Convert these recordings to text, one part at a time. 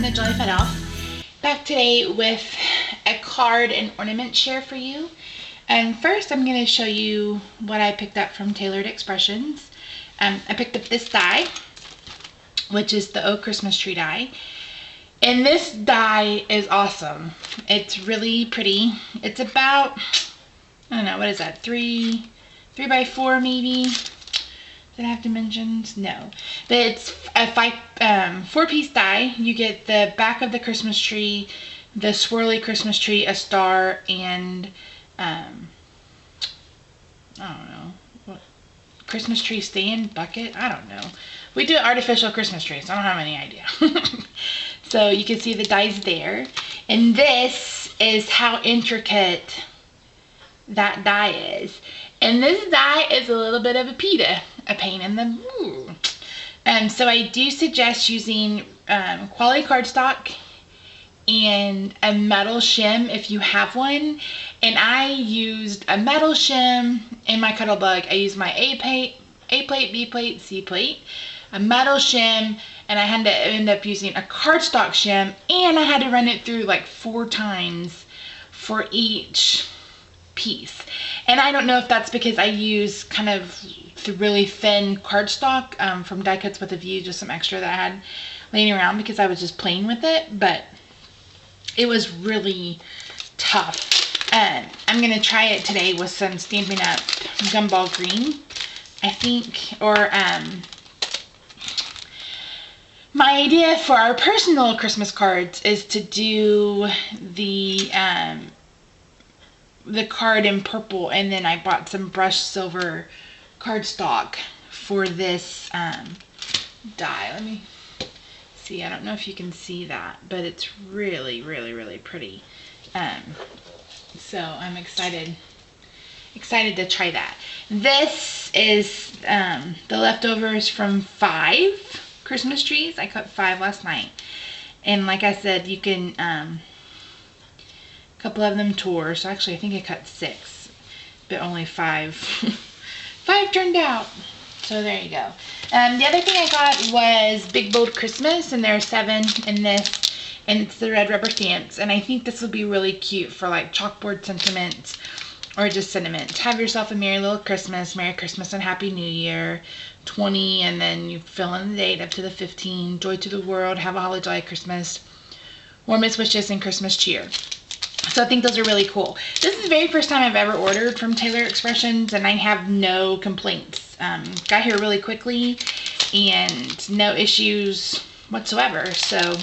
the Jolly Fat Elf, back today with a card and ornament share for you. And first I'm going to show you what I picked up from Tailored Expressions. I picked up this die, which is the Oh Christmas Tree die. And this die is awesome. It's really pretty. It's about, I don't know, what is that, 3 by 4 maybe? Did I have dimensions? No. But it's a 4-piece die. You get the back of the Christmas tree, the swirly Christmas tree, a star, and I don't know, what, Christmas tree stand, bucket, I don't know. We do artificial Christmas trees, so I don't have any idea. So you can see the dies there. And this is how intricate that die is. And this die is a little bit of a pain in the so I do suggest using quality cardstock and a metal shim if you have one. And I used a metal shim in my Cuddle Bug. I used my A plate, B plate, C plate, a metal shim, and I had to end up using a cardstock shim, and I had to run it through like 4 times for each piece. And I don't know if that's because I use kind of really thin cardstock from Die Cuts with a View, just some extra that I had laying around because I was just playing with it, but it was really tough. I'm gonna try it today with some Stampin' Up! Gumball Green, I think, or my idea for our personal Christmas cards is to do the card in purple, and then I bought some brushed silver cardstock for this die. Let me see, I don't know if you can see that, but it's really, really, really pretty. So I'm excited to try that. This is the leftovers from 5 Christmas trees. I cut 5 last night, and like I said, you can a couple of them tore, so actually I think I cut 6, but only 5 5 turned out, so there you go. The other thing I got was Big Bold Christmas, and there are 7 in this, and it's the red rubber stamps, and I think this will be really cute for like chalkboard sentiments or just sentiments. Have yourself a Merry Little Christmas, Merry Christmas and Happy New Year, 20, and then you fill in the date up to the 15, joy to the world, have a holly jolly Christmas, warmest wishes, and Christmas cheer. So I think those are really cool. This is the very first time I've ever ordered from Tailored Expressions, and I have no complaints. Got here really quickly and no issues whatsoever. So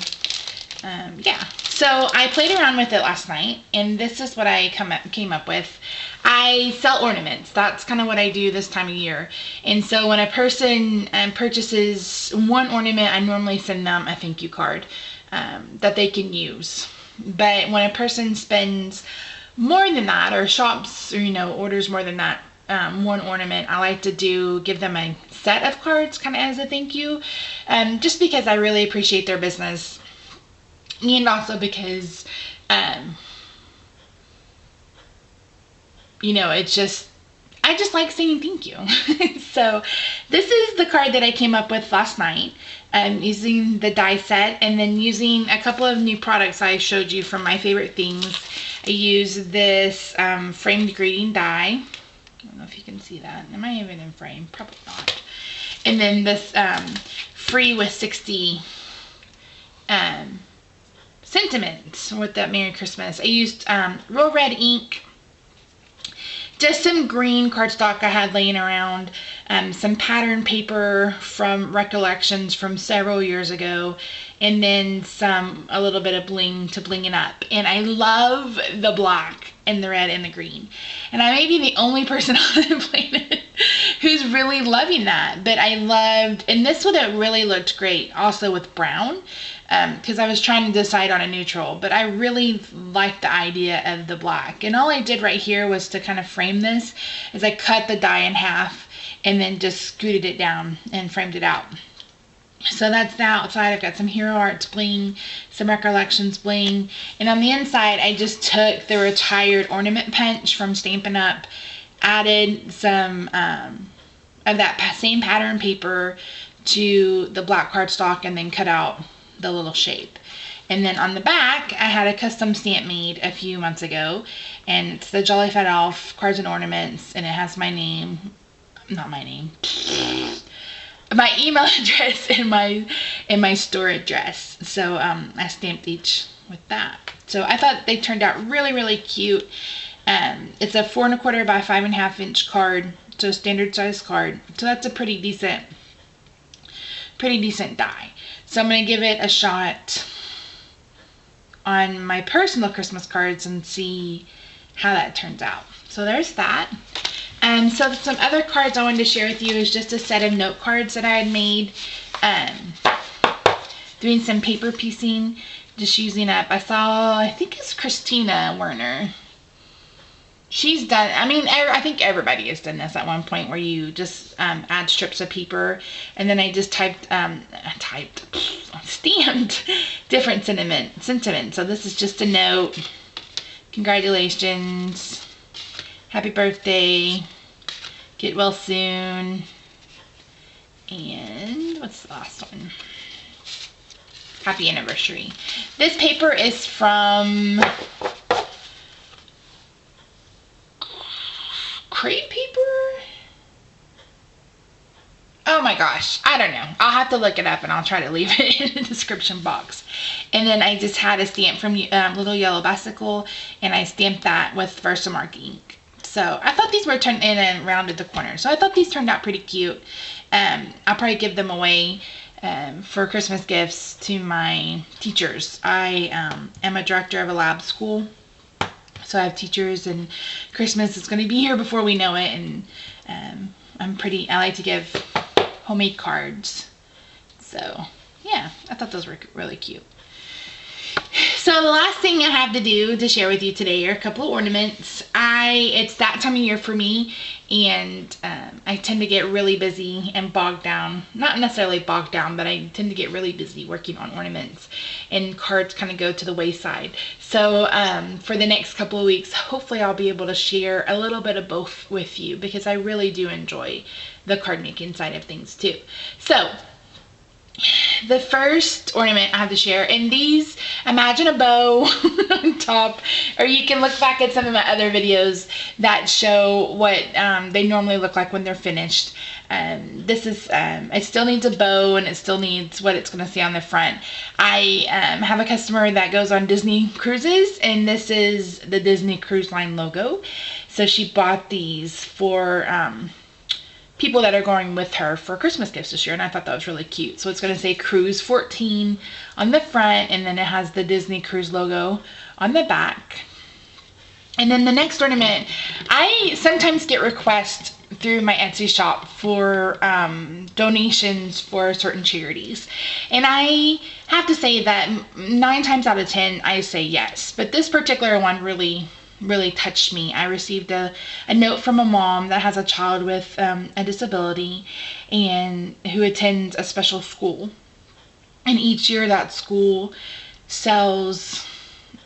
yeah. So I played around with it last night, and this is what I came up with. I sell ornaments. That's kind of what I do this time of year. And so when a person purchases one ornament, I normally send them a thank you card that they can use. But when a person spends more than that, or shops, or orders more than that, one ornament, I like to give them a set of cards kind of as a thank you, just because I really appreciate their business, and also because I just like saying thank you. So this is the card that I came up with last night, using the die set, and then using a couple of new products I showed you from My Favorite Things. I used this framed greeting die. I don't know if you can see that. Am I even in frame? Probably not. And then this free with 60 sentiments with that Merry Christmas. I used real red ink, just some green cardstock I had laying around, some pattern paper from recollections from several years ago, and then a little bit of bling to bling it up. And I love the black and the red and the green. And I may be the only person on the planet who's really loving that. But I loved, and this would have really looked great also with brown, because I was trying to decide on a neutral, but I really liked the idea of the black. And all I did right here was to kind of frame this, is I cut the die in half and then just scooted it down and framed it out. So that's the outside. I've got some Hero Arts bling, some Recollections bling, and on the inside I just took the retired ornament punch from Stampin' Up, added some of that same pattern paper to the black cardstock, and then cut out the little shape. And then on the back, I had a custom stamp made a few months ago, and it's the Jolly Fat Elf Cards and Ornaments, and it has my name, not my name, my email address and my store address. So I stamped each with that. So I thought they turned out really cute. It's a 4 1/4 by 5 1/2 inch card, so standard size card. So that's a pretty decent die. So I'm gonna give it a shot on my personal Christmas cards and see how that turns out. So there's that. So some other cards I wanted to share with you is just a set of note cards that I had made. Doing some paper piecing, just using up. I think it's Christina Werner. She's done, I think everybody has done this at one point, where you just add strips of paper, and then I just stamped different sentiments. So this is just a note. Congratulations. Happy birthday. Get well soon. And what's the last one? Happy anniversary. This paper is from Crepe paper? Oh my gosh, I don't know. I'll have to look it up and I'll try to leave it in the description box. And then I just had a stamp from Little Yellow Bicycle, and I stamped that with Versamark ink. So I thought these were turned in and rounded the corner. So I thought these turned out pretty cute. I'll probably give them away for Christmas gifts to my teachers. I am a director of a lab school. So I have teachers, and Christmas is going to be here before we know it, and I like to give homemade cards. So yeah, I thought those were really cute. So the last thing I have to share with you today are a couple of ornaments. It's that time of year for me, and I tend to get really busy and bogged down. Not necessarily bogged down, but I tend to get really busy working on ornaments, and cards kind of go to the wayside. So for the next couple of weeks, hopefully I'll be able to share a little bit of both with you, because I really do enjoy the card making side of things too. So the first ornament I have to share, and these, imagine a bow on top, or you can look back at some of my other videos that show what they normally look like when they're finished. This is, it still needs a bow, and it still needs what it's going to say on the front. I have a customer that goes on Disney cruises, and this is the Disney Cruise Line logo. So she bought these for people that are going with her for Christmas gifts this year, and I thought that was really cute. So it's going to say Cruise 14 on the front, and then it has the Disney Cruise logo on the back. And then the next ornament, I sometimes get requests through my Etsy shop for donations for certain charities, and I have to say that 9 times out of 10 I say yes, but this particular one really touched me. I received a note from a mom that has a child with a disability, and who attends a special school, and each year that school sells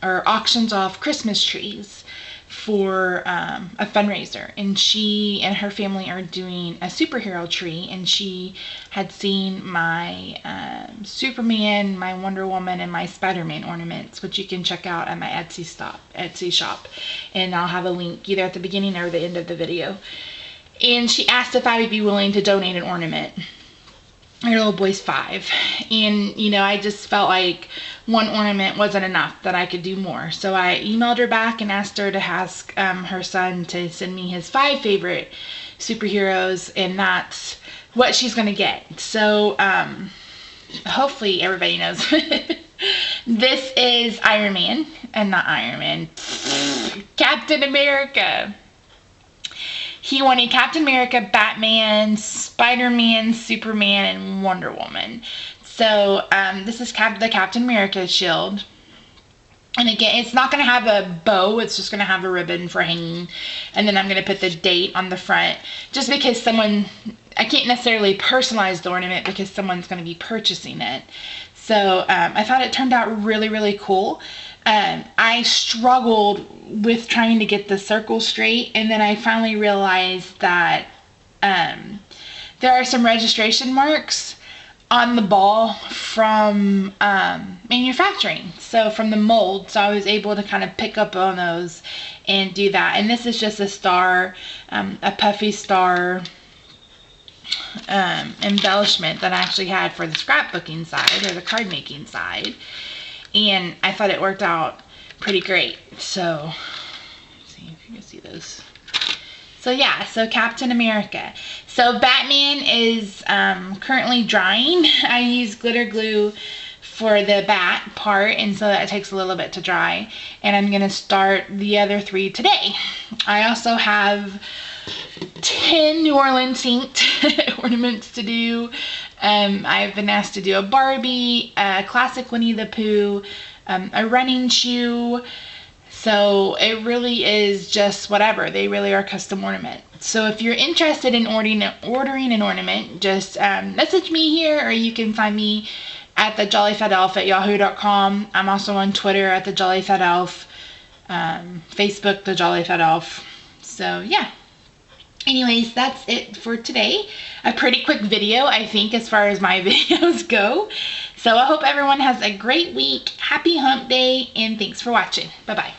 or auctions off Christmas trees for a fundraiser, and she and her family are doing a superhero tree, and she had seen my Superman, my Wonder Woman, and my Spider-Man ornaments, which you can check out at my Etsy shop, and I'll have a link either at the beginning or the end of the video. And she asked if I would be willing to donate an ornament. Our little boy's 5, and I just felt like one ornament wasn't enough, that I could do more. So I emailed her back and asked her to ask her son to send me his 5 favorite superheroes, and that's what she's gonna get. So hopefully everybody knows. This is Iron Man, and not Iron Man, Captain America. He wanted Captain America, Batman, Spider-Man, Superman, and Wonder Woman. So this is the Captain America shield. And again, it's not going to have a bow. It's just going to have a ribbon for hanging. And then I'm going to put the date on the front. Just because I can't necessarily personalize the ornament because someone's going to be purchasing it. So I thought it turned out really cool. I struggled with trying to get the circle straight, and then I finally realized that there are some registration marks on the ball from manufacturing, so from the mold. So I was able to kind of pick up on those and do that. And this is just a star, a puffy star embellishment that I actually had for the scrapbooking side or the card making side, and I thought it worked out pretty great. So let's see if you can see those. So yeah, so Captain America. So Batman is currently drying. I use glitter glue for the bat part, and so that takes a little bit to dry. And I'm gonna start the other 3 today. I also have 10 New Orleans inked ornaments to do. I've been asked to do a Barbie, a classic Winnie the Pooh, a running shoe. So it really is just whatever. They really are custom ornament. So if you're interested in ordering an ornament, just message me here, or you can find me at thejollyfatelf@yahoo.com. I'm also on Twitter at thejollyfatelf, Facebook thejollyfatelf. So yeah. Anyways, that's it for today. A pretty quick video, I think, as far as my videos go. So I hope everyone has a great week. Happy hump day, and thanks for watching. Bye-bye.